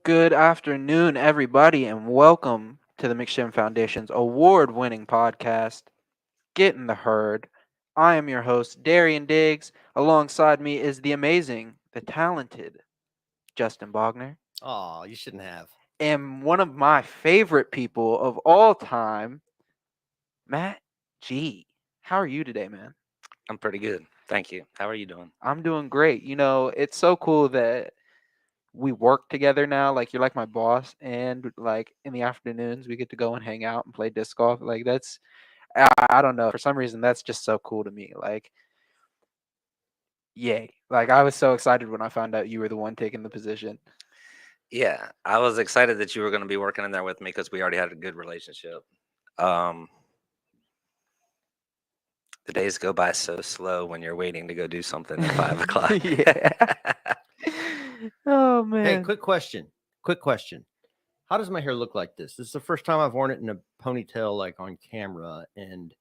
Good afternoon, everybody, and welcome to the McShim Foundation's award-winning podcast, Get in the Herd. I am your host, Derian Diggs. Alongside me is the amazing, the talented Justin Bogner, Oh, you shouldn't have. and one of my favorite people of all time, Matt G. How are you today, man? I'm pretty good. Thank you. How are you doing? I'm doing great. It's so cool that we work together now. Like you're like my boss, and like in the afternoons we get to go and hang out and play disc golf. Like that's I don't know, for some reason that's just so cool to me. Like yay! Like I was so excited when I found out you were the one taking the position. Yeah, I was excited that you were going to be working in there with me because we already had a good relationship. Um, the days go by so slow when you're waiting to go do something at 5 o'clock. Yeah. Oh Hey, man. quick question. Quick question. How does my hair look like this? This is the first time I've worn it in a ponytail, like on camera. And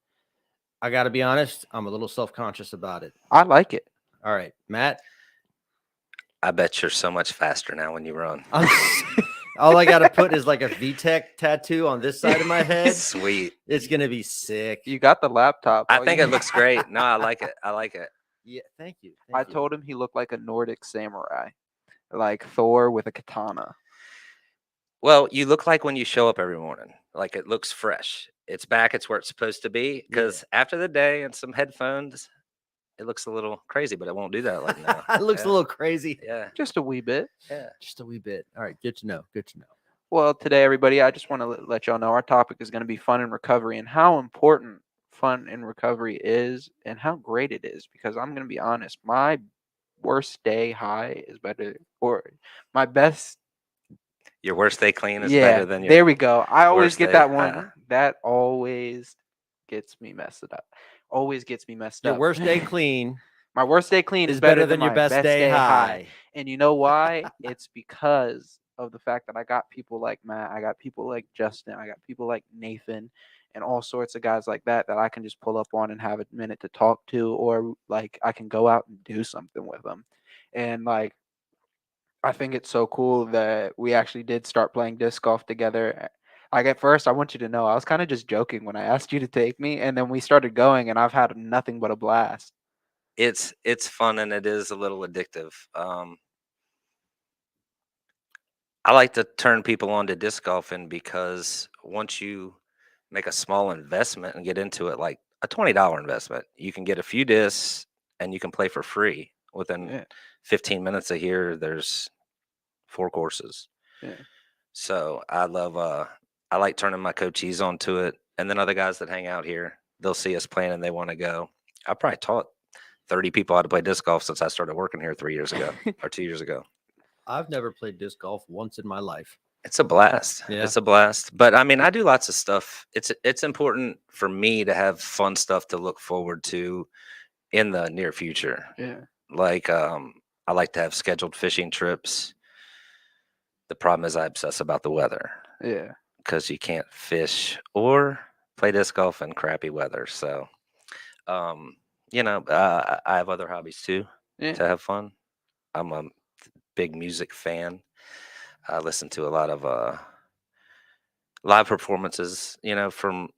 I got to be honest, I'm a little self conscious about it. I like it. All right, Matt. I bet you're so much faster now when you run. All I got to put is like a VTech tattoo on this side of my head. Sweet. It's going to be sick. You got the laptop. I think it looks great. No, I like it. I like it. Yeah, thank you. I told him he looked like a Nordic samurai, like Thor with a katana. Well, you look like when you show up every morning. Like it looks fresh. It's back. It's where it's supposed to be. Because after the day and some headphones, it looks a little crazy, but it won't do that like now. It looks a little crazy. Yeah. Just a wee bit. Yeah. Just a wee bit. All right, good to know. Good to know. Well, today, everybody, I just want to let y'all know our topic is going to be fun and recovery and how important fun and recovery is and how great it is. Because I'm going to be honest, my worst day high is better, or my best. Your worst day clean is Yeah, better than your there we go. I always worst get day that one. high. That always gets me messed up. Always gets me messed Your up. worst day clean My worst day clean is is better than than your my best day high. And you know why? It's because of the fact that I got people like Matt, I got people like Justin, I got people like Nathan, and all sorts of guys like that that I can just pull up on and have a minute to talk to, or like I can go out and do something with them. And like I think it's so cool that we actually did start playing disc golf together. Like at first, I want you to know I was kind of just joking when I asked you to take me, and then we started going, and I've had nothing but a blast. It's fun and it is a little addictive. I like to turn people on to disc golfing because once you make a small investment and get into it, like a $20 investment, you can get a few discs and you can play for free within Yeah. 15 minutes of here. There's 4 courses. Yeah. So I like turning my coachees onto it. And then other guys that hang out here, they'll see us playing and they want to go. I probably taught 30 people how to play disc golf since I started working here 3 years ago or 2 years ago. I've never played disc golf once in my life. It's a blast. Yeah. It's a blast. But I mean, I do lots of stuff. It's important for me to have fun stuff to look forward to in the near future. Yeah. Like I like to have scheduled fishing trips. The problem is I obsess about the weather Yeah. because you can't fish or play disc golf in crappy weather. So I have other hobbies too Yeah. to have fun. I'm a big music fan. I listen to a lot of live performances, from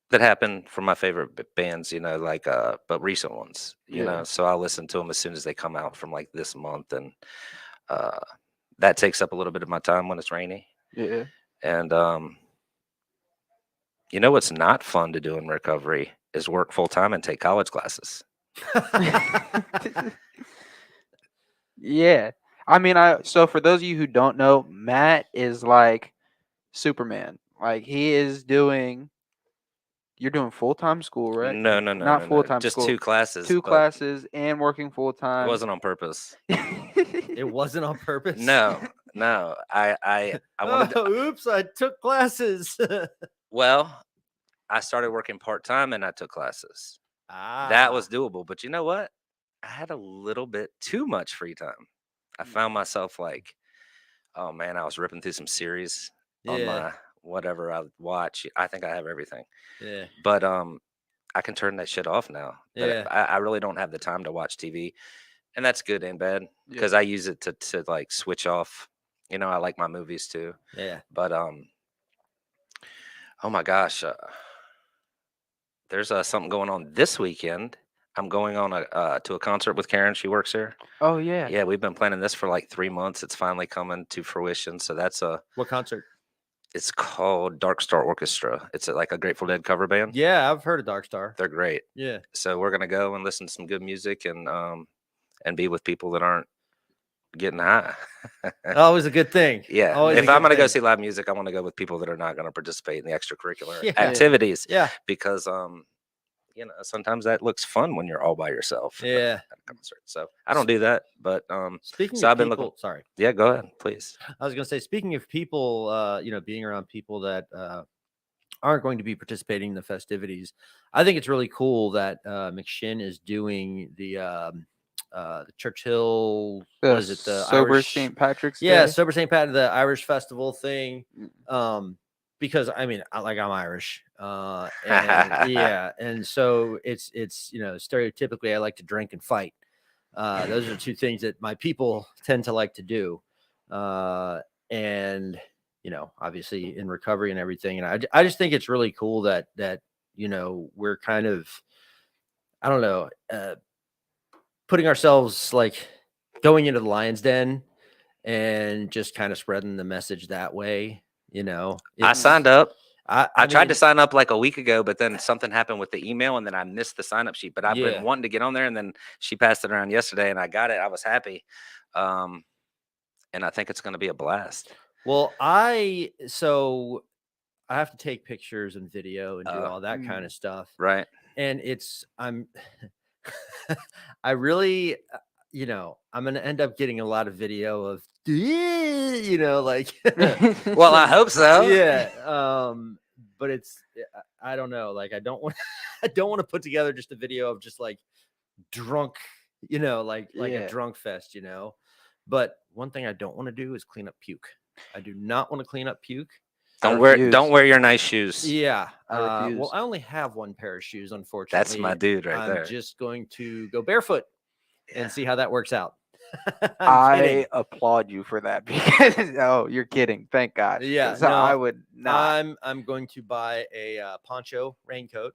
that happen from my favorite bands, but recent ones, Yeah. So I'll listen to them as soon as they come out from like this month, and uh, that takes up a little bit of my time when it's rainy. Yeah. And what's not fun to do in recovery is work full time and take college classes. Yeah. I mean, so for those of you who don't know, Matt is like Superman. Like he is doing you're doing full-time school, right? No, Not full-time just school. 2 classes. Two but classes and working It full-time. wasn't on purpose. It wasn't on purpose. No. I wanted to, Oops, I took classes. well, I started working part-time and I took classes. That was doable. But you know what? I had a little bit too much free time. I found myself like, oh man, I was ripping through some series on my whatever I watch. I think I have everything. Yeah. But I can turn that shit off now. But Yeah. I really don't have the time to watch TV. And that's good and bad because I use it to like switch off You know, I like my movies too. Yeah. But oh my gosh, there's something going on this weekend. I'm going on to a concert with Karen. She works here. Oh yeah. Yeah, we've been planning this for like 3 months. It's finally coming to fruition. So that's What concert? it's called Dark Star Orchestra. It's like a Grateful Dead cover band. Yeah, I've heard of Dark Star. They're great. Yeah. So we're gonna go and listen to some good music and be with people that aren't getting high. Always a good thing. Yeah. Always If I'm gonna go see live music, I want to go with people that are not gonna participate in the extracurricular Yeah. activities. Yeah. Because you know, sometimes that looks fun when you're all by yourself. Yeah. At a concert. So I don't do that, but Speaking so of I've been people, looking. sorry. Yeah, go ahead, please. I was going to say, speaking of people, you know, being around people that aren't going to be participating in the festivities, I think it's really cool that McShin is doing the Churchill, what is it? The Sober Irish St. Patrick's Yeah, Day? Sober St. Pat, the Irish festival thing. Because I mean, I'm Irish, and yeah, and so it's you know, stereotypically I like to drink and fight. Those are two things that my people tend to like to do, and you know, obviously in recovery and everything. And I just think it's really cool that you know, we're kind of, I don't know, putting ourselves like going into the lion's den and just kind of spreading the message that way. You know, I signed up. I tried mean, to sign up like a week ago, but then something happened with the email, and then I missed the sign up sheet. But I've Yeah. been wanting to get on there, and then she passed it around yesterday, and I got it. I was happy, and I think it's going to be a blast. Well, so I have to take pictures and video and do all that kind of stuff, Right. and I really, you know, I'm gonna end up getting a lot of video of, you know, like, Well, I hope so. yeah. But it's, I don't know, like, I don't want to put together just a video of just like drunk, you know, like a drunk fest, you know. But one thing I don't want to do is clean up puke. I do not want to clean up puke. Don't wear your nice shoes. Yeah. I refuse. Well, I only have one pair of shoes, unfortunately. That's my dude right there. I'm just going to go barefoot and see how that works out. I applaud you for that because you're kidding. Thank God. Yeah, So no, I would not. I'm going to buy a poncho raincoat.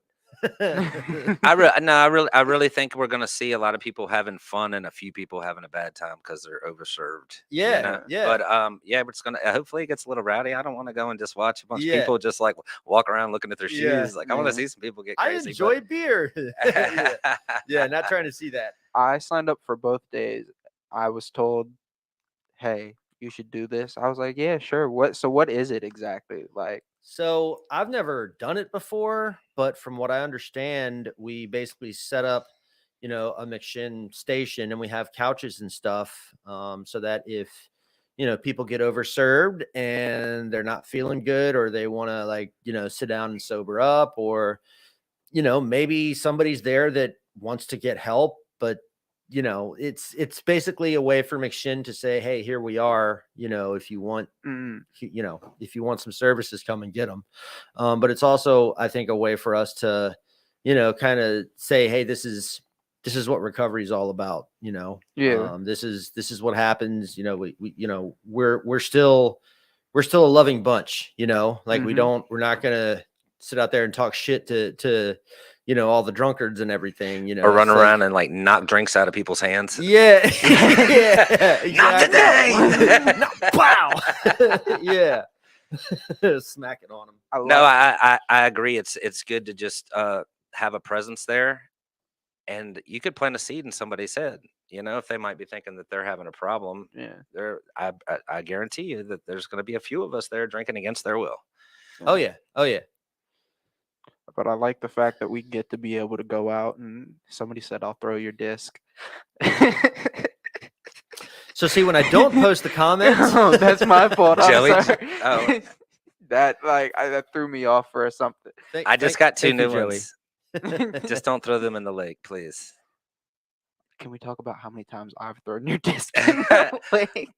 I really think we're gonna see a lot of people having fun and a few people having a bad time because they're overserved. Yeah, you know? yeah. But yeah, it's gonna hopefully it gets a little rowdy. I don't want to go and just watch a bunch of Yeah. people just like walk around looking at their Yeah, shoes. Like I want to see some people get I crazy. enjoy beer. Yeah, not trying to see that. I signed up for both days. I was told, "Hey, you should do this." I was like, "Yeah, sure." What is it exactly? Like, So I've never done it before, but from what I understand, we basically set up, you know, a McShin station, and we have couches and stuff, so that if, you know, people get overserved and they're not feeling good, or they want to, like, you know, sit down and sober up, or, you know, maybe somebody's there that wants to get help, but, you know, it's basically a way for McShin to say, hey, here we are, you know, if you want, you know, if you want some services, come and get them. But it's also, I think, a way for us to, you know, kind of say, hey, this is what recovery is all about. You know, this is what happens. You know, we you know, we're still a loving bunch, you know, like we're not going to sit out there and talk shit to, you know, all the drunkards and everything, you know, or run around and like knock drinks out of people's hands. Yeah. Yeah, exactly. Not today. Wow. Yeah. Smack it on them. I agree. It's good to just have a presence there, and you could plant a seed in somebody's head. You know, if they might be thinking that they're having a problem, I guarantee you that there's going to be a few of us there drinking against their will. Oh yeah. Oh yeah. But I like the fact that we get to be able to go out and somebody said, "I'll throw your disc." So see, when I don't post the comments, oh, that's my fault. Joey? I'm sorry. Oh. That threw me off for something. I just got two new Joey. ones. Just don't throw them in the lake, please. Can we talk about how many times I've thrown your disc in the lake?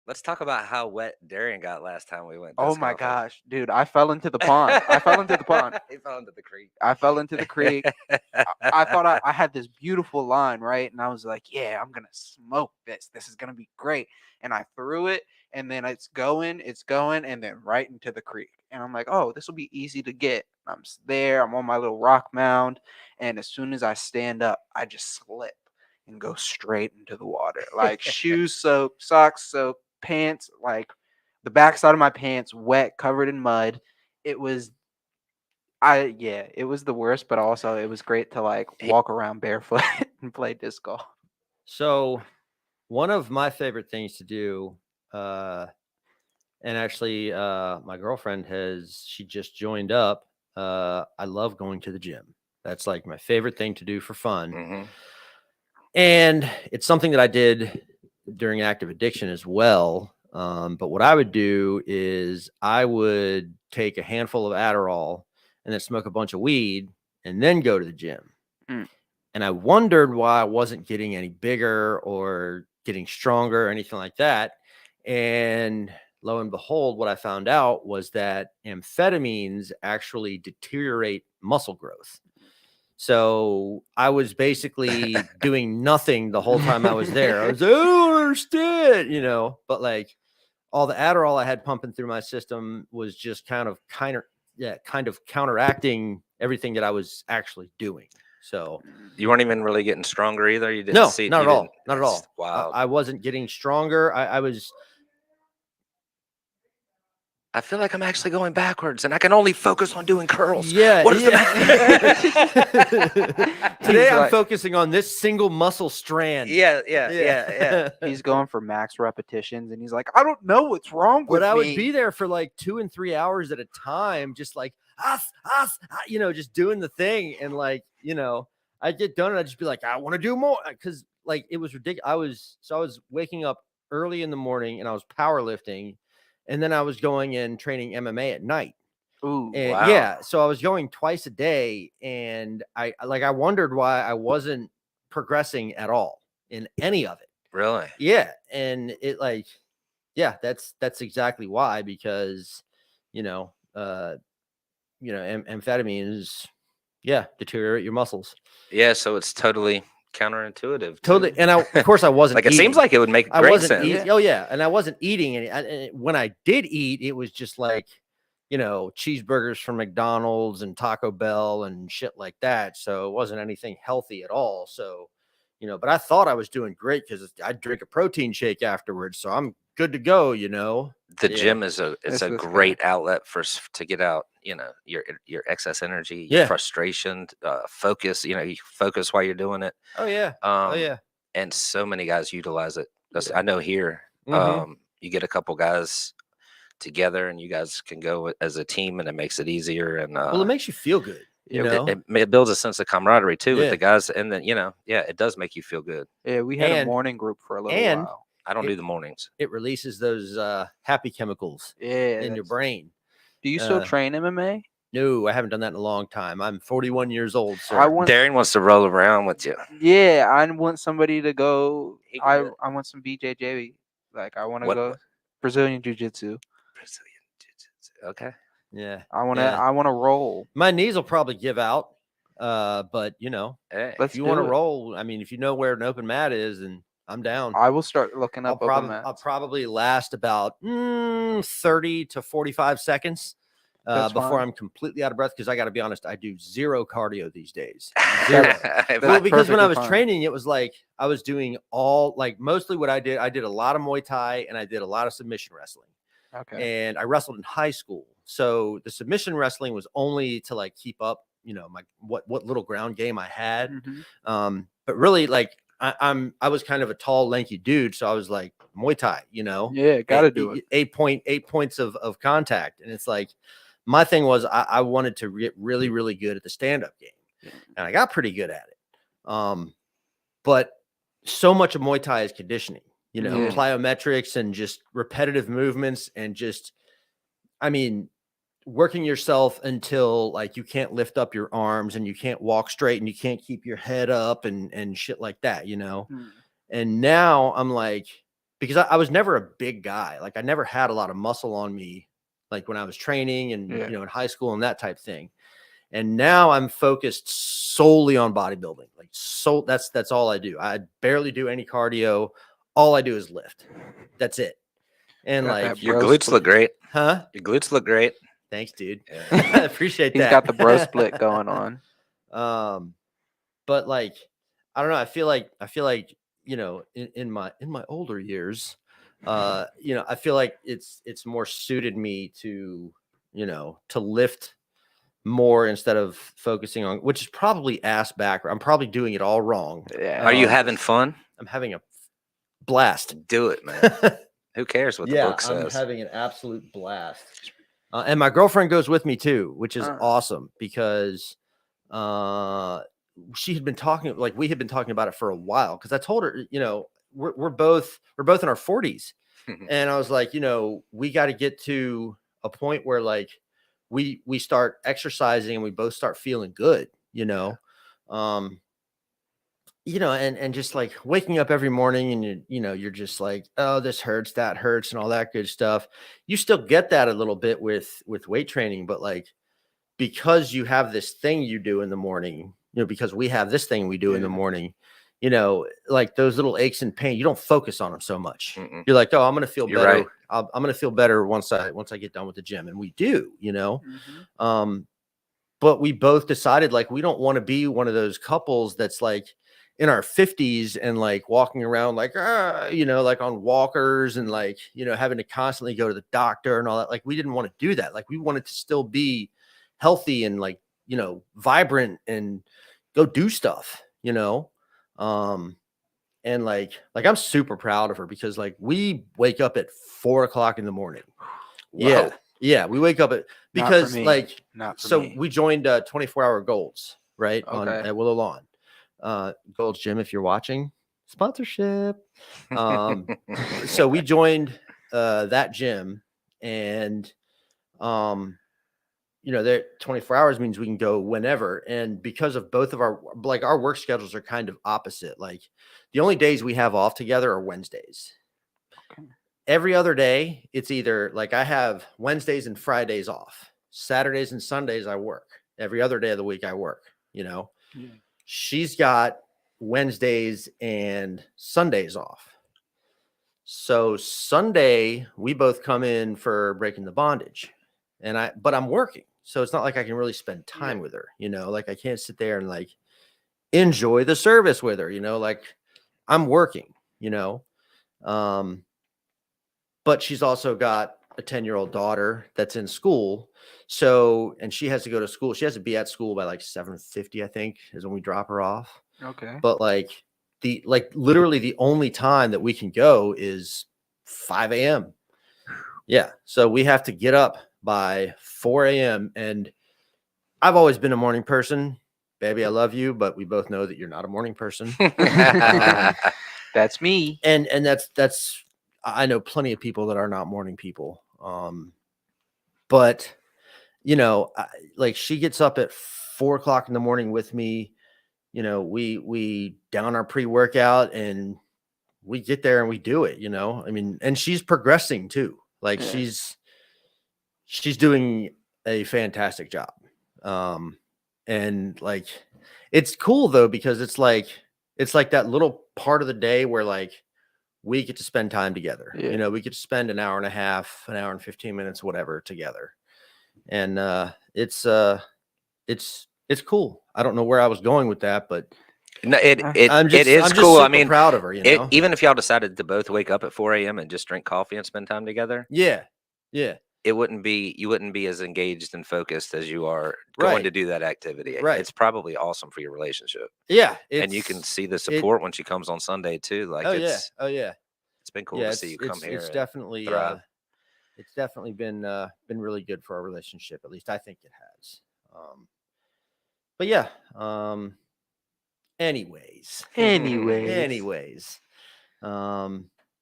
Let's talk about how wet Derian got last time we went. Oh my golfing. gosh, dude! I fell into the pond. I fell into the pond. He fell into the creek. I fell into the creek. I thought I had this beautiful line, right? And I was like, yeah, I'm going to smoke this. This is going to be great. And I threw it, and then it's going, and then right into the creek. And I'm like, oh, this will be easy to get. I'm there. I'm on my little rock mound. And as soon as I stand up, I just slip and go straight into the water. Like shoes soaked, socks soaked, pants, like the backside of my pants wet, covered in mud. It was it was the worst, but also it was great to like walk around barefoot and play disc golf. So one of my favorite things to do, and actually my girlfriend she just joined up. I love going to the gym. That's like my favorite thing to do for fun. Mm-hmm. And it's something that I did during active addiction as well. But what I would do is I would take a handful of Adderall and then smoke a bunch of weed and then go to the gym. And I wondered why I wasn't getting any bigger or getting stronger or anything like that. And lo and behold, what I found out was that amphetamines actually deteriorate muscle growth. So I was basically doing nothing the whole time I was there. I was like, I don't understand, but like all the Adderall I had pumping through my system was just kind of counteracting everything that I was actually doing. So you weren't even really getting stronger either. You didn't not at all. Not at all. Wow. I wasn't getting stronger. I feel like I'm actually going backwards, and I can only focus on doing curls. Yeah. What is the matter? Today I'm focusing on this single muscle strand. Yeah. He's going for max repetitions, and he's like, I don't know what's wrong with me. But I would be there for like 2 and 3 hours at a time, just like just doing the thing, and like I'd get done, and I'd just be like, I want to do more, because like it was ridiculous. I was waking up early in the morning, and I was powerlifting. And then I was going and training MMA at night. Ooh, and wow. Yeah. So I was going twice a day, and I wondered why I wasn't progressing at all in any of it. Really? Yeah. And it that's exactly why, because, amphetamines, deteriorate your muscles. Yeah. So it's totally counterintuitive. Totally. And of course I wasn't like it eating. seems like it would make great sense. Oh yeah. And I wasn't eating any. And when I did eat, it was just like, cheeseburgers from McDonald's and Taco Bell and shit like that. So it wasn't anything healthy at all. So, but I thought I was doing great because I'd drink a protein shake afterwards. So I'm good to go, The gym is a great outlet to get out, your excess energy, your frustration, focus, you focus while you're doing it. Oh yeah. And so many guys utilize it. I know here, you get a couple guys together and you guys can go as a team, and it makes it easier. And well, it makes you feel good. It builds a sense of camaraderie too with the guys, and then it does make you feel good. Yeah, we had a morning group for a little while. I don't do the mornings. It releases those happy chemicals in your brain. Do you still train MMA? No, I haven't done that in a long time. I'm 41 years old. So Derian wants to roll around with you. Yeah, I want somebody to go. I want some BJJ. Like I want to go Brazilian Jiu-Jitsu. Brazilian Jiu-Jitsu. Okay. Yeah. I want to roll. My knees will probably give out. But if you want to roll, I mean, if you know where an open mat is, and I'm down. I will start looking up open mats. I'll probably last about 30 to 45 seconds before I'm completely out of breath, because I got to be honest, I do zero cardio these days. Zero. Well, because when I was training, it was like I was doing mostly what I did a lot of Muay Thai, and I did a lot of submission wrestling. Okay. And I wrestled in high school. So the submission wrestling was only to like keep up, my what little ground game I had. Mm-hmm. But really, like I was kind of a tall, lanky dude, so I was like Muay Thai, Yeah, gotta do it. 8 points of contact, and it's like my thing was I wanted to get really, really good at the stand-up game, and I got pretty good at it. But so much of Muay Thai is conditioning, plyometrics and just repetitive movements, and just, I mean, working yourself until like you can't lift up your arms and you can't walk straight and you can't keep your head up and shit like that, And now I'm like, because I was never a big guy. Like I never had a lot of muscle on me, like when I was training and, you know, in high school and that type thing. And now I'm focused solely on bodybuilding. Like, so that's all I do. I barely do any cardio. All I do is lift. That's it. And Got like that Your bro glutes split. look great. Huh? Your glutes look great. Thanks, dude. Yeah. I appreciate He's that. got the bro split going on. But like, I don't know. I feel like, you know, in my older years, you know, I feel like it's more suited me to, you know, to lift more instead of focusing on, which is probably ass backward. I'm probably doing it all wrong. Yeah. Are you having fun? I'm having a blast. Do it, man. Who cares what the book I'm says? having an absolute blast. And my girlfriend goes with me too, which is awesome because she had been talking, like we had been talking about it for a while. Cause I told her, you know, we're both in our 40s. And I was like, you know, we got to get to a point where like we start exercising and we both start feeling good, you know? You know, and just like waking up every morning and you know, you're just like, oh, this hurts, that hurts, and all that good stuff. You still get that a little bit with weight training, but like because you have this thing you do in the morning, you know, because we have this thing we do in the morning, you know, like those little aches and pain, you don't focus on them so much. You're like, oh, I'm gonna feel better. Right. I'm gonna feel better once I get done with the gym, and we do, you know. But we both decided like we don't want to be one of those couples that's like in our 50s and like walking around like you know, like on walkers and like, you know, having to constantly go to the doctor and all that. Like we didn't want to do that. Like we wanted to still be healthy and like, you know, vibrant and go do stuff, you know. And like I'm super proud of her because like we wake up at 4 o'clock in the morning. Whoa. Yeah, we wake up at, because like, so me. we joined 24-hour Golds, right? Okay. At Willow Lawn. Gold's Gym, if you're watching, sponsorship. So we joined that gym, and you know, there 24 hours means we can go whenever. And because of both of our work schedules are kind of opposite. Like the only days we have off together are Wednesdays. Okay. Every other day, it's either like I have Wednesdays and Fridays off. Saturdays and Sundays I work. Every other day of the week I work, you know. Yeah. She's got Wednesdays and Sundays off. So Sunday we both come in for Breaking the Bondage. But I'm working. So it's not like I can really spend time with her, you know, like I can't sit there and like enjoy the service with her, you know, like I'm working, you know. But she's also got a 10-year-old daughter that's in school. So, and she has to go to school. She has to be at school by like 7:50, I think, is when we drop her off. Okay. But like literally the only time that we can go is 5 a.m. Yeah. So we have to get up by 4 a.m. And I've always been a morning person. Baby, I love you, but we both know that you're not a morning person. That's me. And that's I know plenty of people that are not morning people. But you know, like she gets up at 4 o'clock in the morning with me. You know, we down our pre-workout and we get there and we do it, you know. I mean, and she's progressing too. Like she's doing a fantastic job. And like it's cool though, because it's like that little part of the day where like we get to spend time together. You know, we get to spend an hour and a half, an hour and 15 minutes, whatever, together. And it's cool. I don't know where I was going with that, but no, it I'm just cool. I mean, proud of her, you know. Even if y'all decided to both wake up at 4 a.m. and just drink coffee and spend time together. Yeah. You wouldn't be as engaged and focused as you are going to do that activity. Right. It's probably awesome for your relationship. Yeah. And you can see the support when she comes on Sunday too. Like it's been cool to see you come here. It's definitely been really good for our relationship. At least I think it has. But yeah. Anyways.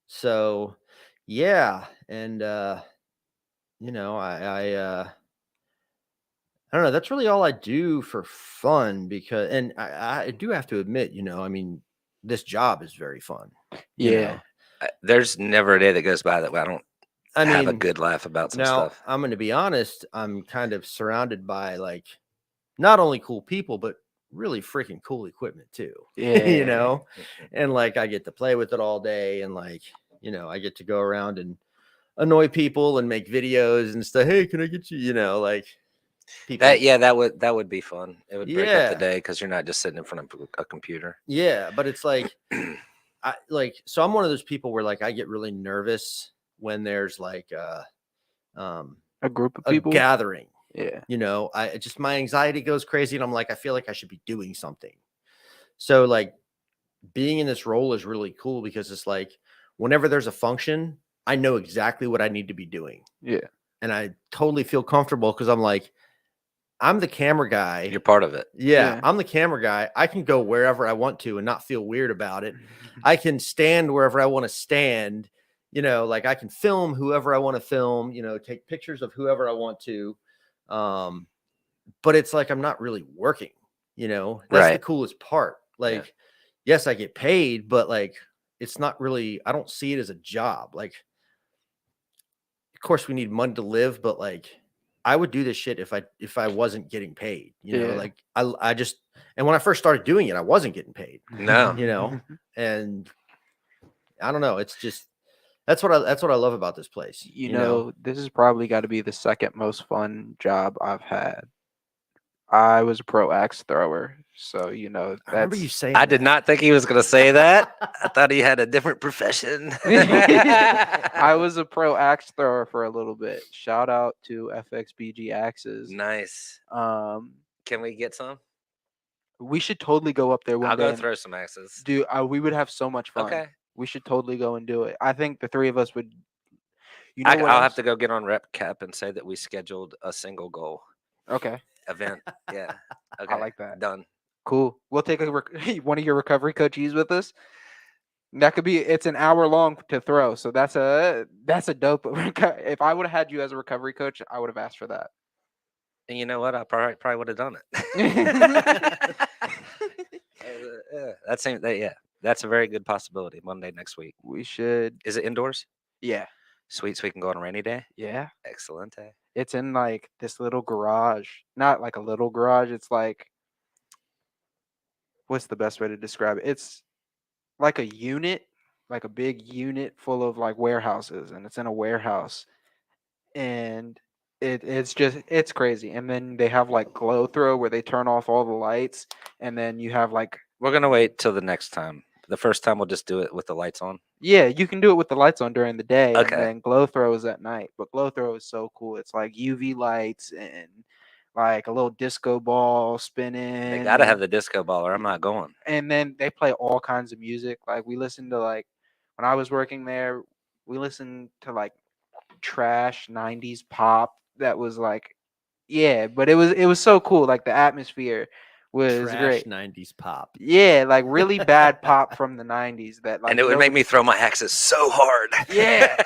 So yeah. And you know, I don't know. That's really all I do for fun, because, and I do have to admit, you know, I mean, this job is very fun. You know? There's never a day that goes by that I don't have a mean, good laugh about some now, stuff. I'm going to be honest. I'm kind of surrounded by like not only cool people, but really freaking cool equipment too. Yeah. And like I get to play with it all day, and like I get to go around and annoy people and make videos and stuff. Hey, can I get you? Like people. That would be fun. It would break up the Yeah. day because you're not just sitting in front of a computer. Yeah, but it's like so I'm one of those people where like I get really nervous when there's like A group of a people. gathering. Yeah. I just, my anxiety goes crazy, and I'm like, I feel like I should be doing something. So like being in this role is really cool because it's like whenever there's a function, I know exactly what I need to be doing. Yeah. And I totally feel comfortable because I'm like, I'm the camera guy. You're part of it. Yeah, I'm the camera guy. I can go wherever I want to and not feel weird about it. I can stand wherever I want to stand. Like I can film whoever I want to film, take pictures of whoever I want to. But it's like I'm not really working, That's Right. the coolest part. Like, yes, I get paid, but like it's not really, I don't see it as a job. Like, of course we need money to live, but like I would do this shit if I wasn't getting paid, like I just, and when I first started doing it, I wasn't getting paid, No. and I don't know. It's just, that's what I love about this place. This has probably got to be the second most fun job I've had. I was a pro axe thrower, so I remember you saying I did not think he was going to say that. I thought he had a different profession. I was a pro axe thrower for a little bit. Shout out to FXBG Axes. Nice. Can we get some? We should totally go up there one I'll day. go throw some axes. Dude, we would have so much fun. Okay. We should totally go and do it. I think the three of us would. I'll have to go get on Rep Cap and say that we scheduled a single goal. Okay. Event. Yeah. Okay. I like that. Done. Cool. We'll take one of your recovery coaches with us. That could be. It's an hour long to throw, so that's a dope. If I would have had you as a recovery coach, I would have asked for that. And you know what? I probably would have done it. That's a very good possibility. Monday next week. We should. Is it indoors? Yeah. Sweet, so we can go on a rainy day. Yeah. Excellent. It's in like this little garage. Not like a little garage. It's like, what's the best way to describe it? It's like a unit, like a big unit full of like warehouses, and it's in a warehouse. And it's crazy. And then they have like glow throw where they turn off all the lights, and then you have like, we're gonna wait till the next time. The first time we'll just do it with the lights on. Yeah, you can do it with the lights on during the day. Okay. And then glow throw is at night. But glow throw is so cool. It's like UV lights and like a little disco ball spinning. They gotta have the disco ball or I'm not going. And then they play all kinds of music. Like we listened to like, when I was working there, we listened to like trash 90s pop that was like, yeah, but it was so cool. Like the atmosphere was Trash great. 90s pop. Yeah, like really bad pop from the 90s that like, and it would make me throw my axes so hard. Yeah.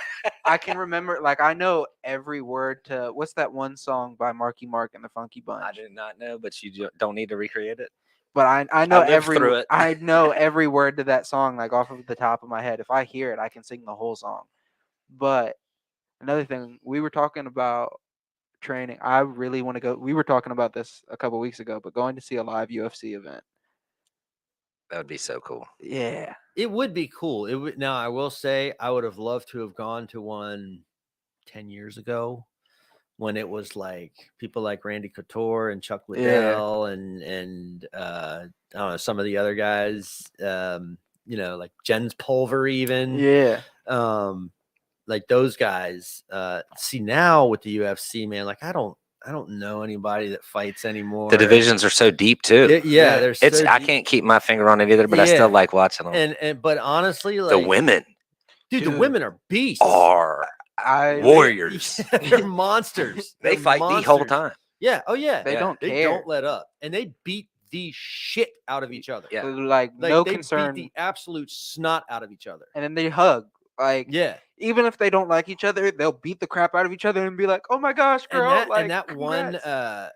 I can remember, like, I know every word to, what's that one song by Marky Mark and the Funky Bunch? I did not know, but you don't need to recreate it. But I know I know every word to that song, like off of the top of my head. If I hear it, I can sing the whole song. But another thing, we were talking about training. I really want to go. We were talking about this a couple weeks ago, but going to see a live UFC event. That would be so cool. Yeah. It would be cool. It would. Now, I will say I would have loved to have gone to one 10 years ago when it was like people like Randy Couture and Chuck Liddell and I don't know, some of the other guys, like Jens Pulver even. Yeah. Like those guys. See now with the UFC, man, like I don't know anybody that fights anymore. The divisions are so deep too. I can't keep my finger on it either, but I still like watching them. But honestly, like the women, dude, the women are beasts. Are warriors. They're monsters. They fight the whole time. Yeah. Oh yeah. They don't care. They don't let up, and they beat the shit out of each other. Yeah. Like no concern. Beat the absolute snot out of each other, and then they hug. Like, even if they don't like each other, they'll beat the crap out of each other and be like, "Oh my gosh, girl!" And that one,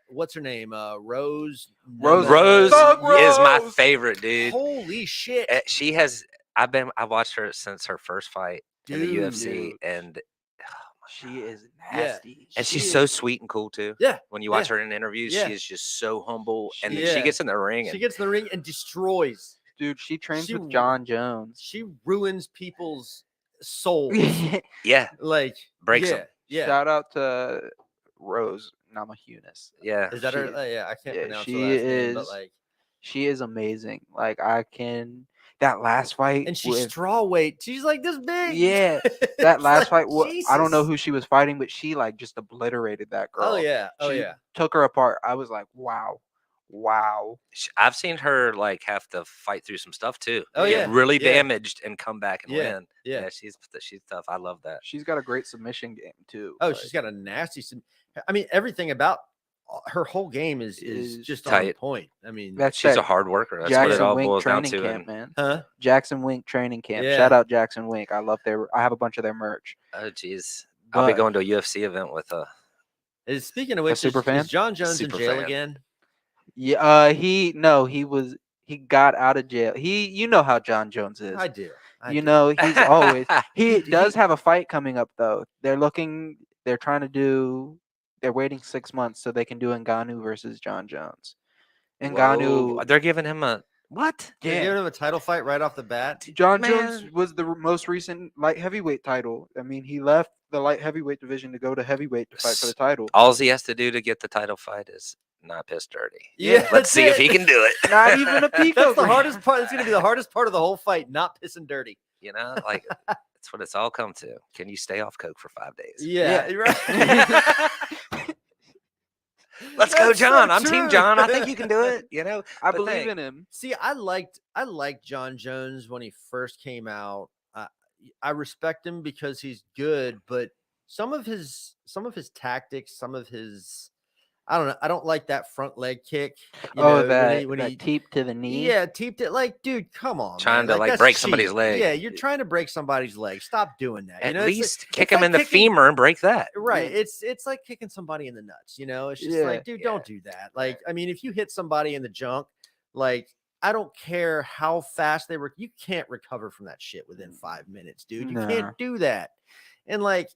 what's her name? Rose. Rose is my favorite, dude. Holy shit! She has I watched her since her first fight in the UFC, Dude. and She is nasty. and she's She so is- sweet and cool too. Yeah. When you watch Yeah. her in interviews, Yeah. she is just so humble, and then Yeah. she gets in the ring, She and gets in the ring and destroys. Dude, she trains She with Jon Jones. She ruins people's souls. yeah, Like breaks them. Yeah. Shout out to Rose Namajunas. Yeah, Is that her? She- Yeah, I can't yeah, pronounce her she last name, but is- like, She is amazing. Like that last fight, and she's with, straw weight. She's like this big. yeah, that It's last like, fight. I don't know Jesus. who she was fighting, but she like just obliterated that girl. Oh yeah. Oh She yeah. took her apart. I was like, wow. I've seen her like have to fight through some stuff too. Oh, Get yeah. really Yeah. damaged and come back and Yeah. win. Yeah. she's tough. I love that. She's got a great submission game too. Oh, like, she's got a nasty. I mean, everything about her whole game is just on tight. point. I mean, That's She's that a hard worker. That's what it Jackson all Wink boils down training to. camp, man. huh? Jackson Wink training camp. Yeah. Shout out Jackson Wink. I have a bunch of their merch. Oh jeez, I'll be But- going to a UFC event with Speaking of which, super fan? is Jon Jones in Super jail fan. again? Yeah, he got out of jail. You know how Jon Jones is. I do. You know, he's always he He- does have a fight coming up though. They're waiting 6 months so they can do Ngannou versus Jon Jones. Ngannou, Whoa, they're giving him a what? They're giving him a title fight right off the bat. Jon Jones Man. was the most recent light heavyweight title. I mean, he left the light heavyweight division to go to heavyweight to fight for the title. All he has to do to get the title fight is not piss dirty. Yeah, Let's that's see if he it. can do it. Not even a peek That's over. the hardest part. It's going to be the hardest part of the whole fight. Not pissing dirty. You know, like that's what it's all come to. Can you stay off coke for 5 days? Yeah, Yeah. right. Let's go, That's so John. I'm Team true. John. I think you can do it. You know, I But believe hey, in him. See, I liked Jon Jones when he first came out. I respect him because he's good, but some of his tactics, some of his, I don't know. I don't like that front leg kick. You know, when that he teep to the knee. yeah, teeped it. Like, dude, come on, Trying man. to, like, that's break somebody's cheap. leg. Yeah, you're trying to break somebody's leg. Stop doing that. at you know, it's least like- kick it's him like in the kicking- femur and break that. Right. It's like kicking somebody in the nuts, you know? It's just Yeah, like, dude, yeah. don't do that. Like, I mean, if you hit somebody in the junk, like, I don't care how fast you can't recover from that shit within 5 minutes, dude. You Nah. can't do that. And like,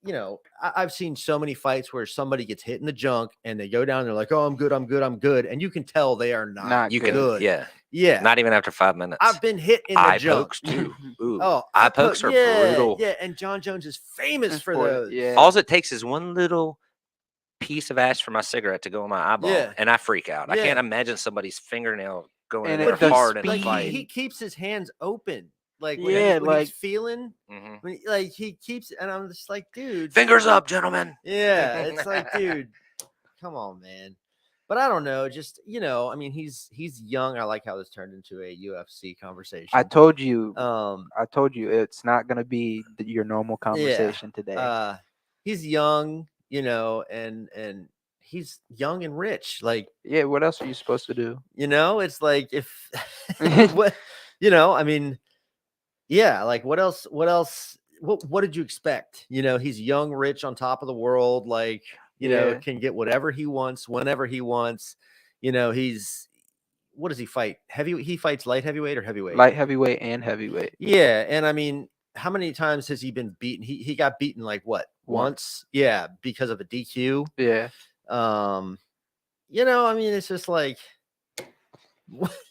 you know, I've seen so many fights where somebody gets hit in the junk and they go down, they're like, oh, I'm good. And you can tell they are not You good. can, yeah, Yeah. not even after 5 minutes. I've been hit in the eye junk. pokes too. Ooh, Oh, eye pokes are brutal. Yeah, and Jon Jones is famous for those. Yeah. All it takes is one little piece of ash for my cigarette to go in my eyeball, Yeah. and I freak out. I Yeah. can't imagine somebody's fingernail going And in there it does hard in a speed. fight. He keeps his hands open. Like Yeah, when he's like- feeling, Mhm. like he keeps, and I'm just like, dude, Fingers up, gentlemen. yeah, it's like, dude, come on, man. But I don't know, just you know, I mean, he's young. I like how this turned into a UFC conversation. I told you. um, It's not gonna be your normal conversation today. he's young, you know, and he's young and rich. Like, Yeah. What else are you supposed to do? you know, it's like if what, you know, I mean, yeah, like what else? What did you expect? You know, he's young, rich, on top of the world, like, you know, Yeah. can get whatever he wants, whenever he wants. You know, what does he fight? He fights light heavyweight or heavyweight? Light heavyweight and heavyweight. Yeah. And I mean, how many times has he been beaten? He got beaten like what? Once? Yeah, because of a DQ. Yeah. You know, I mean, it's just like,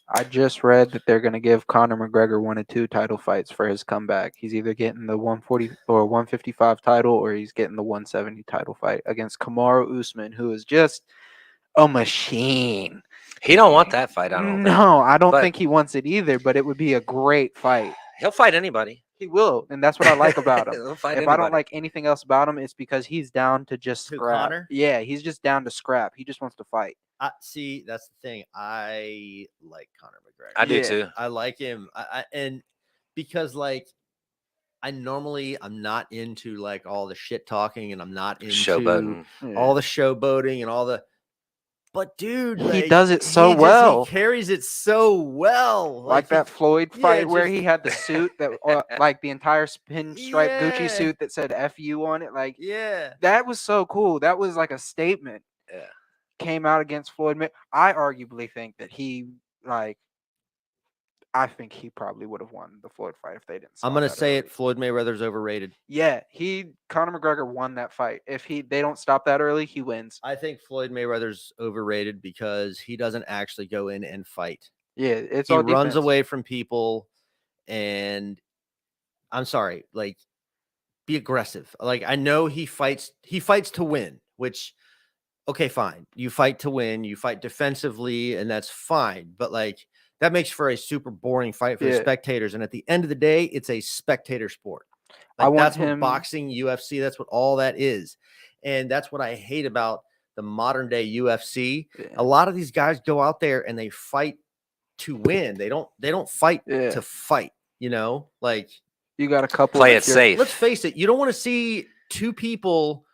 I just read that they're gonna give Conor McGregor 1 and 2 title fights for his comeback. He's either getting the 140 or 155 title, or he's getting the 170 title fight against Kamaru Usman, who is just a machine. He don't want that fight. I don't think. No, I don't But- think he wants it either. But it would be a great fight. He'll fight anybody. He will, and that's what I like about him. He'll fight If I don't anybody. like anything else about him, it's because he's down to just Who, scrap. Conor? Yeah, he's just down to scrap. He just wants to fight. see, that's the thing. I like Conor McGregor. I do Yeah. too. I like him. And because like I'm not into like all the shit talking, and I'm not into Showboating. all the showboating and all the. But dude, He like, does it so he well. He carries it so well. Like he- that Floyd yeah, fight where just- he had the suit that, like the entire pinstripe Yeah. Gucci suit that said "FU" on it. Like Yeah. that was so cool. That was like a statement. Yeah. Came out against Floyd. I arguably think that he like. I think he probably would have won the Floyd fight if they didn't. I'm gonna say it. Floyd Mayweather's overrated. Yeah, Conor McGregor won that fight. If they don't stop that early, he wins. I think Floyd Mayweather's overrated because he doesn't actually go in and fight. Yeah, it's he all runs defense. away from people, and I'm sorry, like, be aggressive. Like, I know he fights to win, which, okay, fine. You fight to win, you fight defensively, and that's fine. But like, that makes for a super boring fight for the spectators. And at the end of the day, it's a spectator sport. Like, that's what boxing, UFC, that's what all that is. And that's what I hate about the modern day UFC. Yeah. A lot of these guys go out there and they fight to win. They don't fight to fight, you know? Like, you got a couple. Play it safe. Let's face it. You don't want to see two people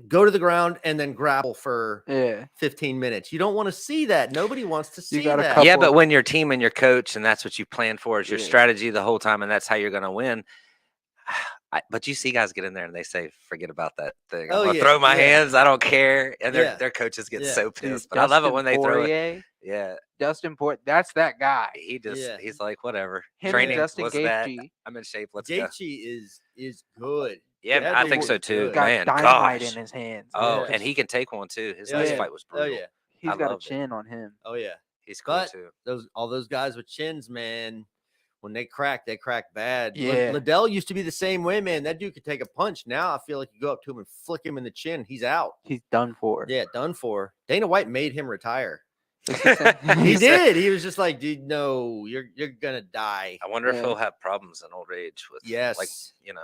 go to the ground and then grapple for 15 minutes. You don't want to see that. Nobody wants to see that. Yeah, but when your team and your coach, and that's what you plan for, is your strategy the whole time, and that's how you're going to win. But you see guys get in there and they say, forget about that thing. I'm going to throw my hands. I don't care. And their coaches get so pissed. But I love it when they throw it. Yeah. Dustin Poirier, that's that guy. He's like, whatever. Him Training, Justin what's Gaethje. that? I'm in shape. Let's Gaethje go. is good. Yeah, I think so too. Got Man, dynamite gosh. in his hands. Oh, and he can take one too. His last fight was brutal. Oh yeah, he's got a chin on him. Oh yeah, he's cool too. All those guys with chins, man, when they crack bad. Yeah, Liddell used to be the same way, man. That dude could take a punch. Now I feel like you go up to him and flick him in the chin, he's out. He's done for. Yeah, done for. Dana White made him retire. He did. He was just like, dude, no, you're gonna die. I wonder if he'll have problems in old age with, like,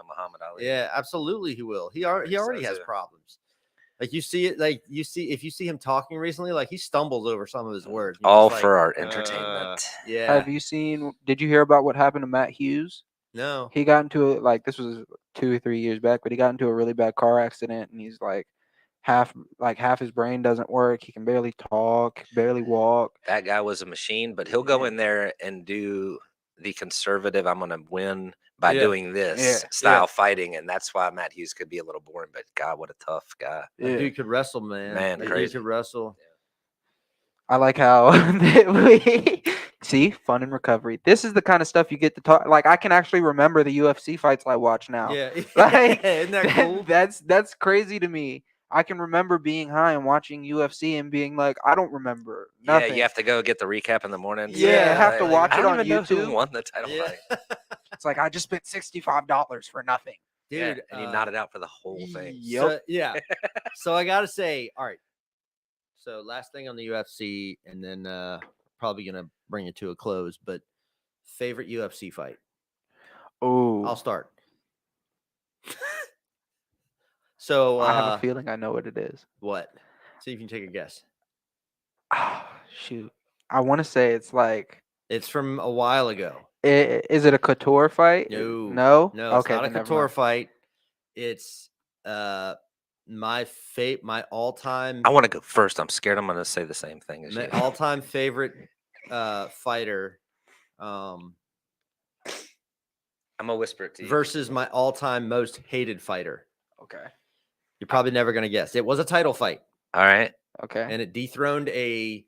Muhammad Ali. Yeah, absolutely, he will. He already has problems. Like, you see it. Like, if you see him talking recently, like, he stumbles over some of his words. All for our entertainment. Yeah. Did you hear about what happened to Matt Hughes? No. He got into it, like, this was 2 or 3 years back, but he got into a really bad car accident, and he's like, half his brain doesn't work. He can barely talk, barely walk. That guy was a machine, but he'll go in there and do the conservative, I'm going to win by doing this style fighting. And that's why Matt Hughes could be a little boring, but God, what a tough guy. That dude could wrestle, man. Man, that crazy. Dude could wrestle. I like how see, fun and recovery. This is the kind of stuff you get to talk. Like, I can actually remember the UFC fights I watch now. Yeah. Like, isn't that cool? That's crazy to me. I can remember being high and watching UFC and being like, I don't remember nothing. Yeah, you have to go get the recap in the morning. Yeah, I have to watch it on YouTube. I don't even know who won the title fight. It's like, I just spent $65 for nothing. Dude, and you nodded out for the whole thing. Yep. So, so I got to say, all right. So last thing on the UFC, and then probably going to bring it to a close, but favorite UFC fight? Oh, I'll start. So I have a feeling I know what it is. What? See if you can take a guess. Oh, shoot. I want to say it's like... It's from a while ago. Is it a Couture fight? No. No? Okay, it's not a Couture fight. It's my all-time... I want to go first. I'm scared I'm going to say the same thing as you. All-time favorite fighter. I'm going to whisper it to you. Versus my all-time most hated fighter. Okay. You're probably never going to guess. It was a title fight. All right. Okay. And it dethroned a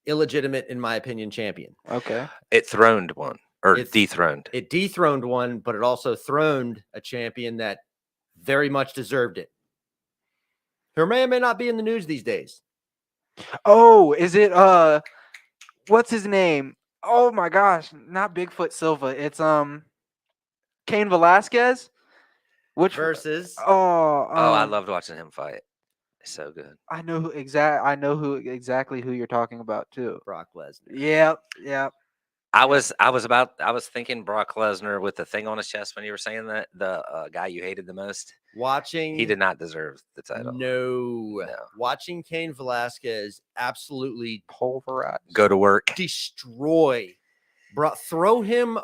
illegitimate, in my opinion, champion. Okay. It throned one, or dethroned. It dethroned one, but it also throned a champion that very much deserved it. Who may or may not be in the news these days. Oh, is it what's his name? Oh my gosh, not Bigfoot Silva. It's Cain Velasquez. Which versus I loved watching him fight. It's so good. I know exactly who you're talking about too. Brock Lesnar. Yep. I was thinking Brock Lesnar with the thing on his chest when you were saying that, the guy you hated the most. He did not deserve the title. No. Watching Cain Velasquez absolutely pulverize, go to work, destroy, throw him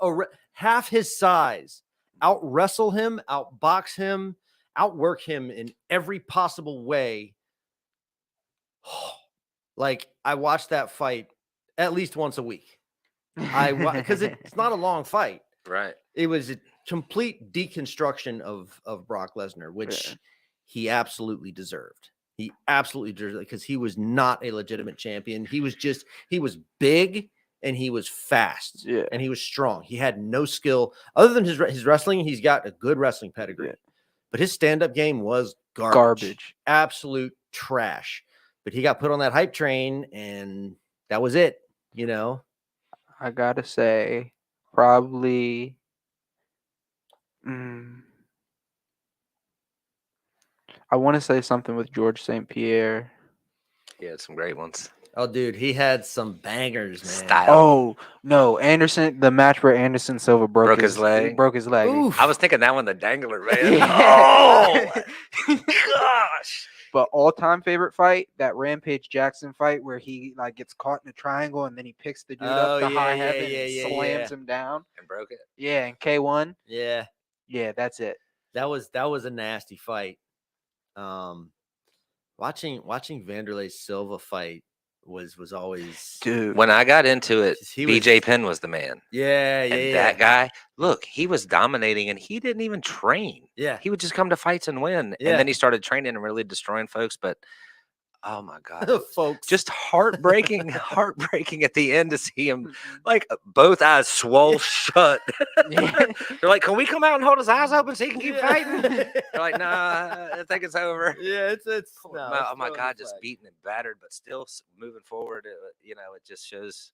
half his size, out wrestle him, outbox him, outwork him in every possible way. Like, I watch that fight at least once a week. Because it's not a long fight. Right. It was a complete deconstruction of Brock Lesnar, which he absolutely deserved. He absolutely deserved it because he was not a legitimate champion. He was big and he was fast. Yeah. And he was strong. He had no skill other than his wrestling. He's got a good wrestling pedigree, but his stand-up game was garbage, absolute trash. But he got put on that hype train, and that was it. You know, I gotta say, probably. I want to say something with George St. Pierre. He had some great ones. Oh, dude, he had some bangers, man. Style. Oh no, Anderson! The match where Anderson Silva broke his leg. Oof. I was thinking that one, the dangler, man. Yeah. Oh gosh! But all-time favorite fight, that Rampage Jackson fight where he like gets caught in a triangle and then he picks the dude up to high heaven and slams him down and broke it. Yeah, and K1. Yeah, that's it. That was a nasty fight. Watching Vanderlei Silva fight was always, dude. When I got into it, BJ Penn was the man. Yeah. That guy, look, he was dominating, and he didn't even train. Yeah, he would just come to fights and win. Yeah. And then he started training and really destroying folks. But oh my God, folks, just heartbreaking at the end to see him like both eyes swole shut. They're like, "Can we come out and hold his eyes open so he can keep fighting?" They're like, "Nah, I think it's over." Yeah, it's oh my God, just beaten and battered, but still moving forward. It just shows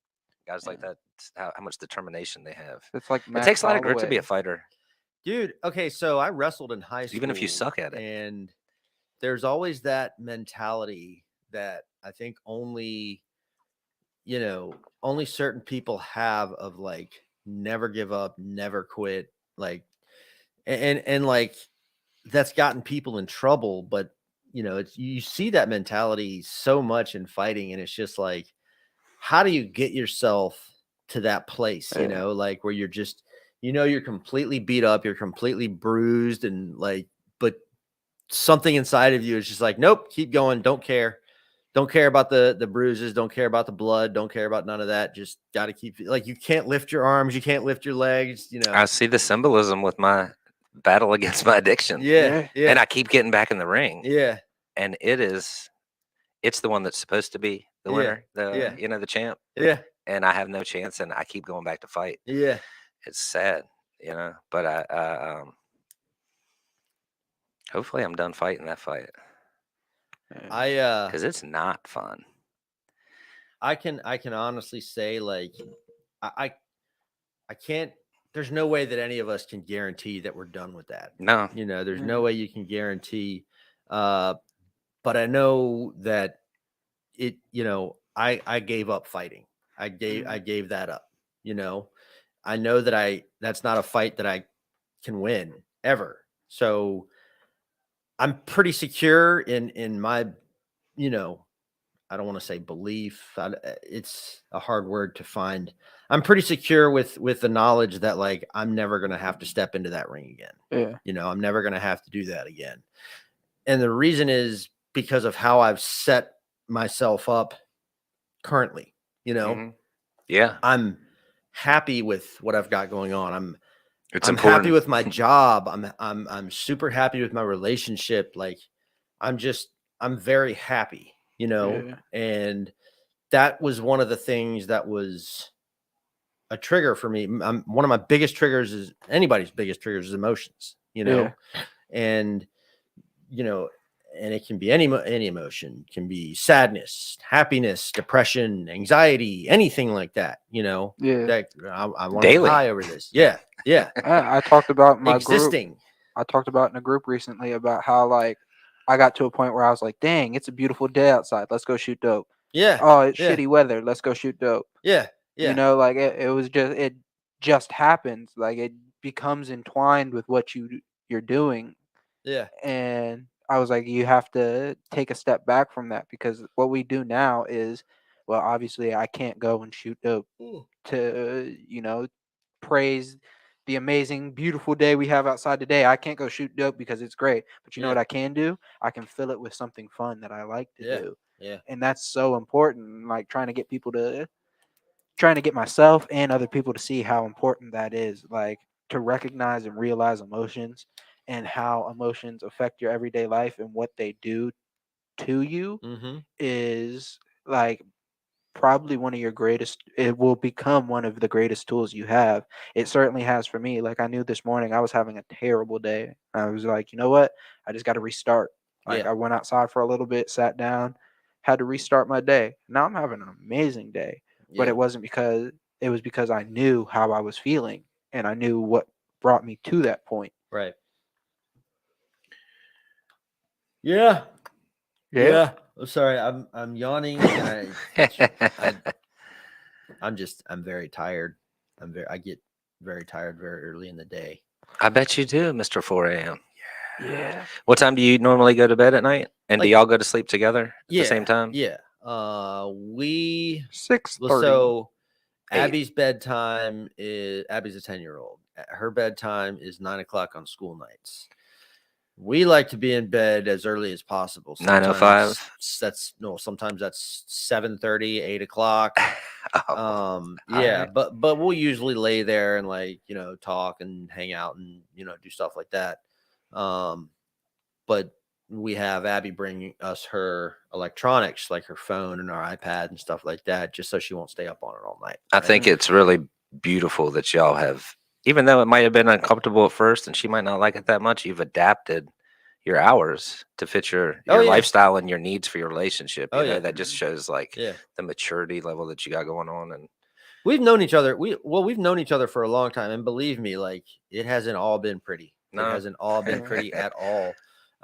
guys like that how much determination they have. It's like it takes a lot of grit to be a fighter, dude. Okay, so I wrestled in high school, even if you suck at it, and there's always that mentality that I think only certain people have of like never give up, never quit, like and like that's gotten people in trouble. But it's, you see that mentality so much in fighting, and it's just like, how do you get yourself to that place, like where you're just, you're completely beat up, you're completely bruised, and like, but something inside of you is just like, nope, keep going. Don't care about the bruises. Don't care about the blood. Don't care about none of that. Just got to keep, like, you can't lift your arms. You can't lift your legs. I see the symbolism with my battle against my addiction. Yeah. And I keep getting back in the ring. Yeah. And it's the one that's supposed to be the winner, the champ. Yeah. And I have no chance, and I keep going back to fight. Yeah. It's sad, but I hopefully I'm done fighting that fight. Because it's not fun. I can honestly say, like, I can't, there's no way that any of us can guarantee that we're done with that. No. There's no way you can guarantee. But I know that it, I gave up fighting. I gave that up. I know that that's not a fight that I can win ever. So I'm pretty secure in my, I don't want to say belief. It's a hard word to find. I'm pretty secure with the knowledge that, like, I'm never going to have to step into that ring again. Yeah. I'm never going to have to do that again. And the reason is because of how I've set myself up currently, Yeah. I'm happy with what I've got going on. I'm important. happy with my job. I'm super happy with my relationship. Like, I'm very happy, and that was one of the things that was a trigger for me. One of my biggest triggers is anybody's biggest triggers is emotions, and, and it can be any emotion. It can be sadness, happiness, depression, anxiety, anything like that, that I want to die over this. Yeah. Yeah. I talked about my existing. Group. I talked about in a group recently about how, like, I got to a point where I was like, dang, it's a beautiful day outside. Let's go shoot dope. Yeah. Oh, it's shitty weather. Let's go shoot dope. Yeah. Yeah. Like it just happens. Like, it becomes entwined with what you're doing. Yeah. And I was like, you have to take a step back from that, because what we do now is, well, obviously I can't go and shoot dope to, praise the amazing, beautiful day we have outside today. I can't go shoot dope because it's great. But you know what I can do? I can fill it with something fun that I like to do. Yeah. And that's so important. Like, trying to get myself and other people to see how important that is. Like, to recognize and realize emotions and how emotions affect your everyday life and what they do to you is, like, probably one of your greatest, it will become one of the greatest tools you have. It certainly has for me. Like I knew this morning I was having a terrible day. I was like, you know what? I just got to restart. Like Yeah. I went outside for a little bit, sat down, had to restart my day. Now I'm having an amazing day. But Yeah. it wasn't because it was because I knew how I was feeling and I knew what brought me to that point. Right. Yeah. Yeah. I'm sorry. I'm yawning and I'm very tired. I get very tired very early in the day. I bet you do, Mr. 4 a.m. Yeah. What time do you normally go to bed at night? And do Like- y'all go to sleep together at Yeah. the same time? Yeah. We 6:30. so Eight. Abby's bedtime is Abby's a 10-year-old. Her bedtime is 9 o'clock on school nights. We like to be in bed as early as possible. 9:05. Sometimes that's 7:30, 8 o'clock. Oh, Yeah, alright. but we'll usually lay there and talk and hang out and do stuff like that. But we have Abby bring us her electronics, like her phone and our iPad and stuff like that, just so she won't stay up on it all night. I think it's really beautiful that y'all have, even though it might have been uncomfortable at first and she might not like it that much, you've adapted your hours to fit your lifestyle and your needs for your relationship. You know, that just shows the maturity level that you got going on. And we've known each other. We've known each other for a long time. And believe me, it hasn't all been pretty. No. It hasn't all been pretty at all.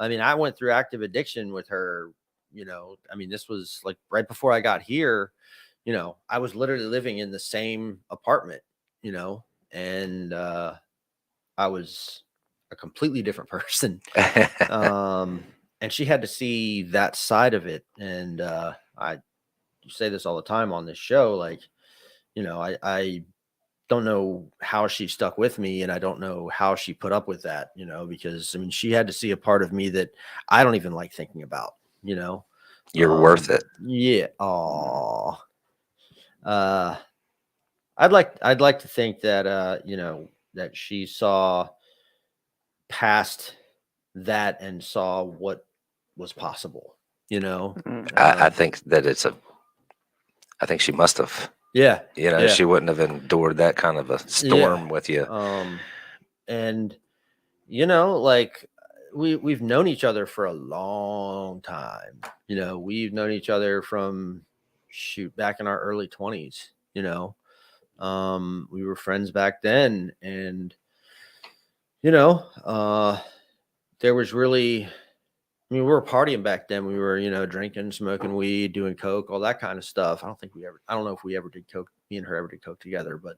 I mean, I went through active addiction with her, this was right before I got here. I was literally living in the same apartment, and I was a completely different person. And she had to see that side of it. And I say this all the time on this show, I don't know how she stuck with me, and I don't know how she put up with that, because she had to see a part of me that I don't even like thinking about, You're worth it. Yeah. Oh, I'd like to think that, that she saw past that and saw what was possible, I think that I think she must have. Yeah. She wouldn't have endured that kind of a storm with you. And we've known each other for a long time. We've known each other from back in our early 20s. We were friends back then, and there was really, we were partying back then. We were, drinking, smoking weed, doing coke, all that kind of stuff. I don't know if we ever did coke. Me and her ever did coke together, but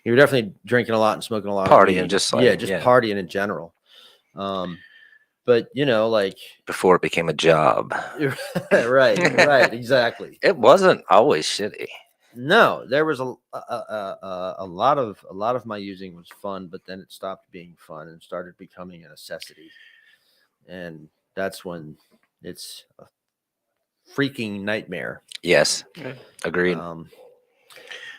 we were definitely drinking a lot and smoking a lot. Partying, of just partying in general. But before it became a job. right, exactly. It wasn't always shitty. No, there was a lot of my using was fun, but then it stopped being fun and started becoming a necessity. And that's when it's a freaking nightmare. Yes. Agreed.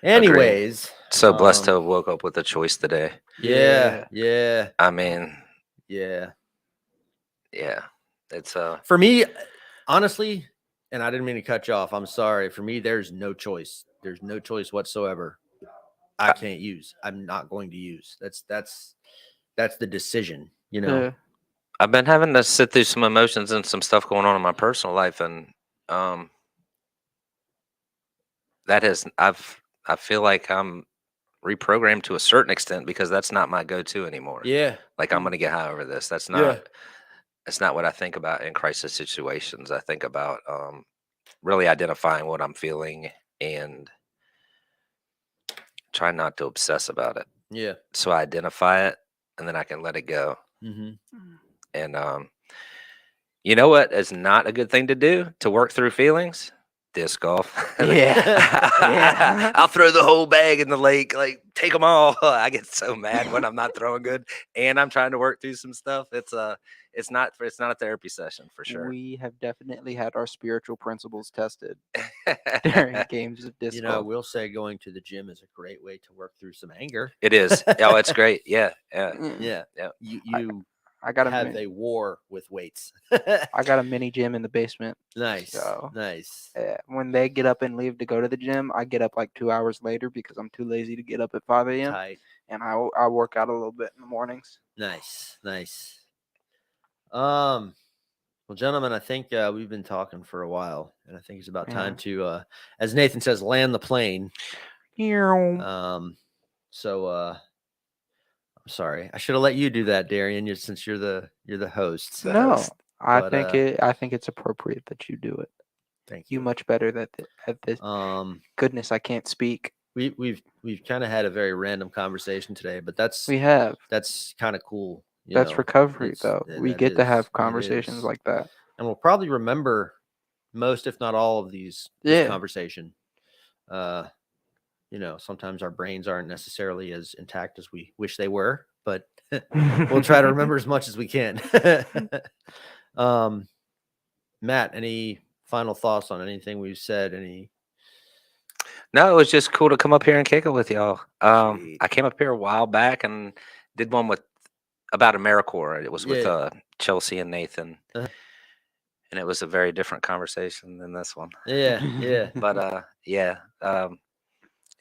Anyways. Agreed. So blessed to have woke up with a choice today. Yeah. I mean. Yeah. It's for me, honestly, and I didn't mean to cut you off. I'm sorry. For me, there's no choice. There's no choice whatsoever. I can't use. I'm not going to use. That's the decision, I've been having to sit through some emotions and some stuff going on in my personal life, and I feel like I'm reprogrammed to a certain extent because that's not my go-to anymore. Yeah. I'm gonna get high over this. That's not it's not what I think about in crisis situations. I think about really identifying what I'm feeling and try not to obsess about it. Yeah. So I identify it and then I can let it go. Mm-hmm. And you know what is not a good thing to do to work through feelings? Disc golf. Yeah. I'll throw the whole bag in the lake, take them all. I get so mad when I'm not throwing good and I'm trying to work through some stuff. It's not a therapy session for sure. We have definitely had our spiritual principles tested during games of disc golf. I will say going to the gym is a great way to work through some anger. It is. Oh, it's great. Yeah. You I got have a war with weights. I got a mini gym in the basement. Nice. So, nice. When they get up and leave to go to the gym, I get up like 2 hours later because I'm too lazy to get up at 5 a.m. Tight. And I work out a little bit in the mornings. Nice. Well, gentlemen, I think we've been talking for a while, and I think it's about time to, as Nathan says, land the plane. So I'm sorry, I should have let you do that, Derian, since you're the host. No, I think it's appropriate that you do it. Thank you. Much better at this. Goodness, I can't speak. We've kind of had a very random conversation today, but that's kind of cool. That's recovery, though. We get to have conversations like that, and we'll probably remember most, if not all, of this conversation. Sometimes our brains aren't necessarily as intact as we wish they were, but we'll try to remember as much as we can. Matt, any final thoughts on anything we've said? No, it was just cool to come up here and kick it with y'all. I came up here a while back and did one about AmeriCorps. It was with Chelsea and Nathan. And it was a very different conversation than this one. Yeah. But it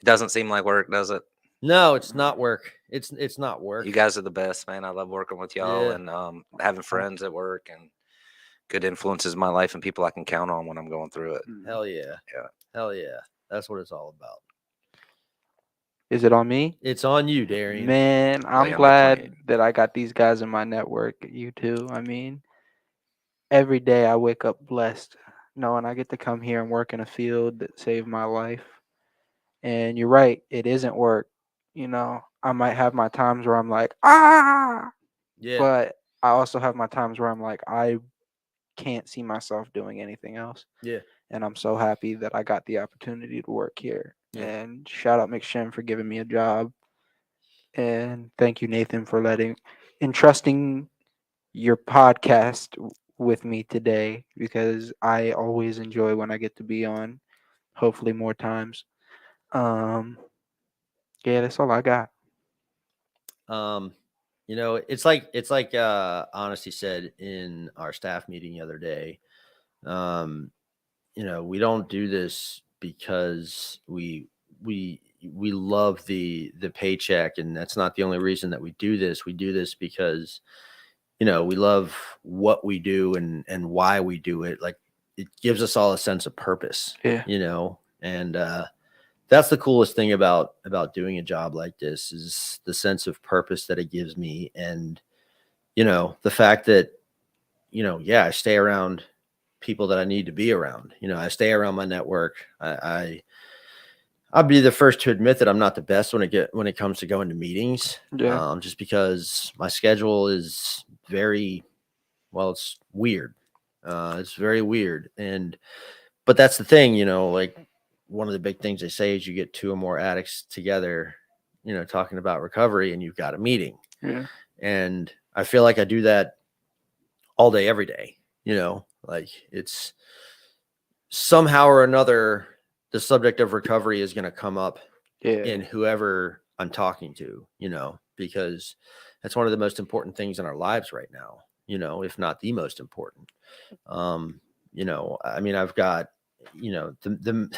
doesn't seem like work, does it? No, it's not work. It's not work. You guys are the best, man. I love working with y'all and having friends at work and good influences in my life and people I can count on when I'm going through it. Hell yeah. Hell yeah. That's what it's all about. Is it on me? It's on you, Derian. Man, I'm glad that I got these guys in my network. You too. I mean, every day I wake up blessed knowing I get to come here and work in a field that saved my life. And you're right, it isn't work. I might have my times where I'm like, yeah. But I also have my times where I'm like, I can't see myself doing anything else. Yeah. And I'm so happy that I got the opportunity to work here. Yeah. And shout out McShin for giving me a job. And thank you, Nathan, for entrusting your podcast with me today, because I always enjoy when I get to be on, hopefully more times. Yeah, that's all I got. It's like Honesty said in our staff meeting the other day. We don't do this because we love the paycheck, and that's not the only reason that we do this. We do this because we love what we do and why we do it. Like, it gives us all a sense of purpose. And that's the coolest thing about doing a job like this, is the sense of purpose that it gives me. And, the fact that, I stay around people that I need to be around. I stay around my network. I'll be the first to admit that I'm not the best when it comes to going to meetings. Yeah. Just because my schedule is it's weird. It's very weird. But that's the thing, like, one of the big things they say is you get two or more addicts together, talking about recovery, and you've got a meeting. Yeah. And I feel like I do that all day, every day, like, it's somehow or another, the subject of recovery is going to come up in whoever I'm talking to, because that's one of the most important things in our lives right now, if not the most important. I mean, I've got, the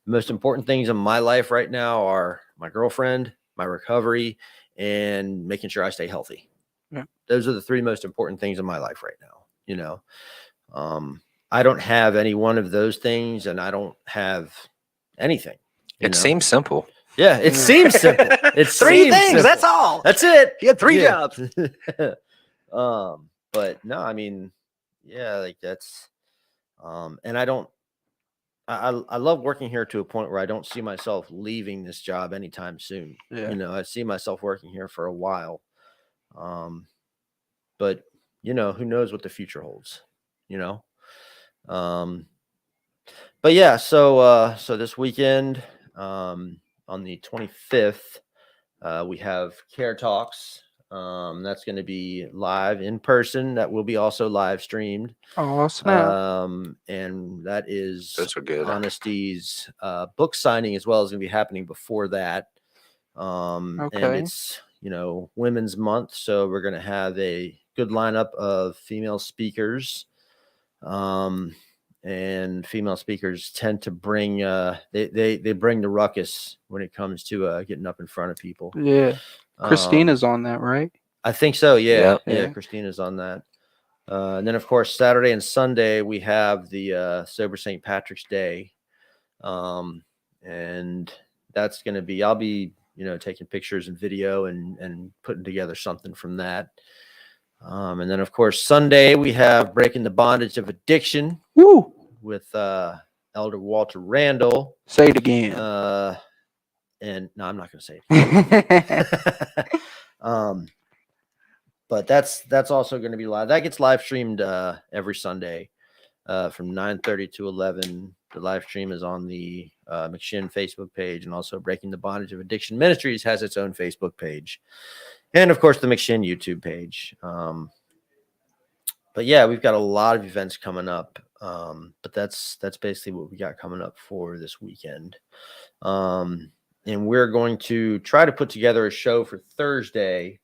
most important things in my life right now are my girlfriend, my recovery, and making sure I stay healthy. Yeah. Those are the three most important things in my life right now. I don't have any one of those things, and I don't have anything. It seems simple. Yeah, it seems simple. It's three things. Simple. That's all. That's it. You had three jobs. But no, I mean, like, that's, and I love working here to a point where I don't see myself leaving this job anytime soon. Yeah. I see myself working here for a while. But who knows what the future holds, but yeah, so this weekend, on the 25th, we have Care Talks. That's going to be live in person. That will be also live streamed. Oh, snap. And that is Those are good. Honesty's book signing as well is going to be happening before that. Okay. And it's, Women's Month, so we're going to have a good lineup of female speakers. And female speakers tend to bring they bring the ruckus when it comes to getting up in front of people. Yeah. Christina's on that, right? I think so. Yeah. Yep. Yeah. Christina's on that. And then, of course, Saturday and Sunday, we have the Sober St. Patrick's Day. And that's going to be, I'll be, taking pictures and video and putting together something from that. And then, of course, Sunday, we have Breaking the Bondage of Addiction. Woo! With Elder Walter Randall. Say it again. And no, I'm not going to say it. But that's also going to be live. That gets live streamed every Sunday from 9:30 to 11. The live stream is on the McShin Facebook page, and also Breaking the Bondage of Addiction Ministries has its own Facebook page, and of course the McShin YouTube page. But yeah, we've got a lot of events coming up. But that's basically what we got coming up for this weekend. And we're going to try to put together a show for Thursday.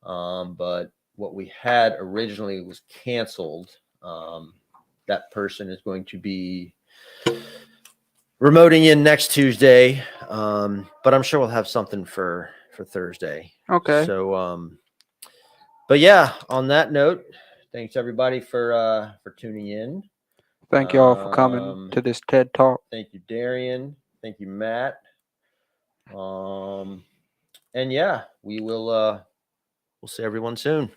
But what we had originally was canceled. That person is going to be remoting in next Tuesday. But I'm sure we'll have something for Thursday. Okay. So, but yeah, on that note, thanks everybody for tuning in. Thank y'all for coming to this TED Talk. Thank you, Derian. Thank you, Matt. And yeah, we'll see everyone soon.